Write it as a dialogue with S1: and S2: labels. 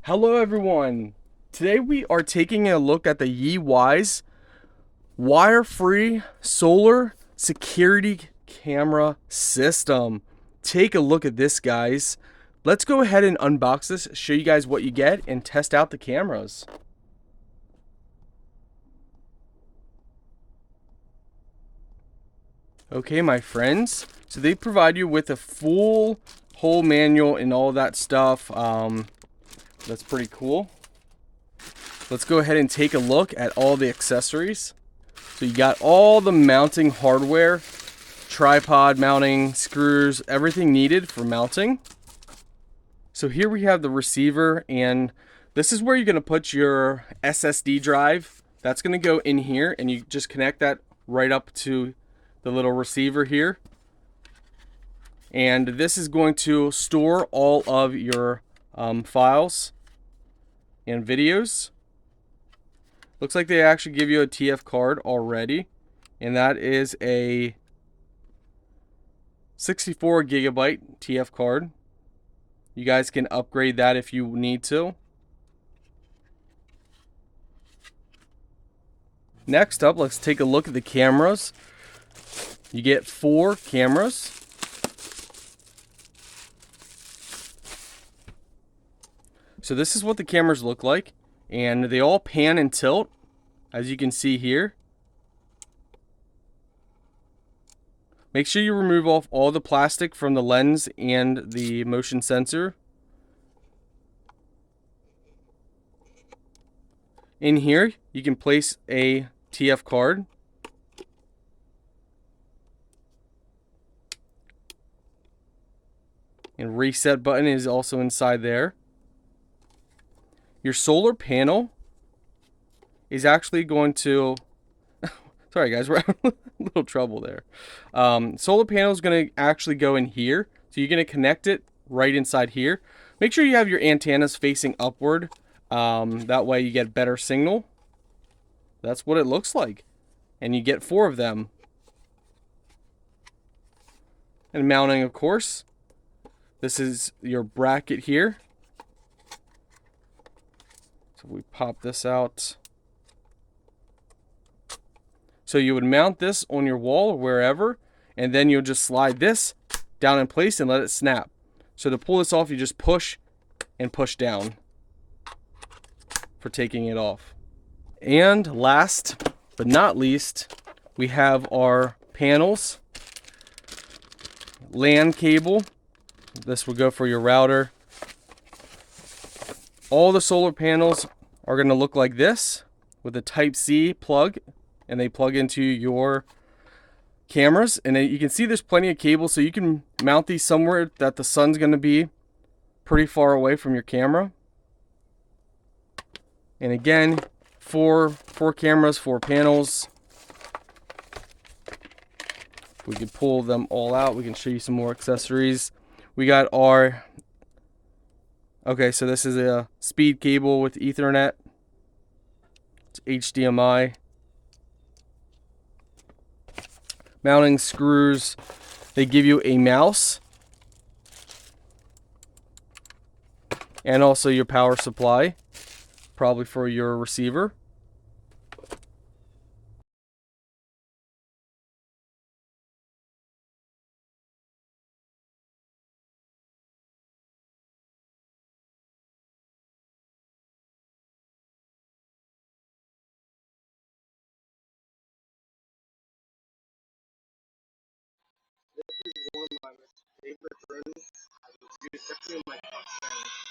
S1: Hello everyone! Today we are taking a look at the Yeewise wire-free solar security camera system. Take a look at this, guys. Let's go ahead and unbox this, show you guys what you get, and test out the cameras. Okay, my friends, so they provide you with a full whole manual and all that stuff. That's pretty cool. Let's go ahead and take a look at all the accessories. So you got all the mounting hardware, tripod mounting, screws, everything needed for mounting. So here we have the receiver, and this is where you're going to put your SSD drive. That's going to go in here, and you just connect that right up to the little receiver here. And this is going to store all of your files and videos. Looks like they actually give you a TF card already, and that is a 64 gigabyte TF card. You guys can upgrade that if you need to. Next up, let's take a look at the cameras. You get 4 cameras. So this is what the cameras look like, and they all pan and tilt, as you can see here. Make sure you remove off all the plastic from the lens and the motion sensor. In here, you can place a TF card. And reset button is also inside there. Your solar panel is actually going to... Sorry guys, we're having a little trouble there. Solar panel is going to actually go in here. So you're going to connect it right inside here. Make sure you have your antennas facing upward. That way you get better signal. That's what it looks like. And you get 4 of them. And mounting, of course. This is your bracket here. So we pop this out. So you would mount this on your wall or wherever, and then you'll just slide this down in place and let it snap. So to pull this off, you just push and push down for taking it off. And last but not least, we have our panels. LAN cable. This will go for your router. All the solar panels are going to look like this with a Type-C plug, and they plug into your cameras. And you can see there's plenty of cable, so you can mount these somewhere that the sun's going to be pretty far away from your camera. And again, four cameras, 4 panels. We can pull them all out. We can show you some more accessories. We got our... Okay, so this is a speed cable with Ethernet. It's HDMI. Mounting screws. They give you a mouse. And also your power supply. Probably for your receiver. This is one of my favorite rooms. I would do definitely my top 10.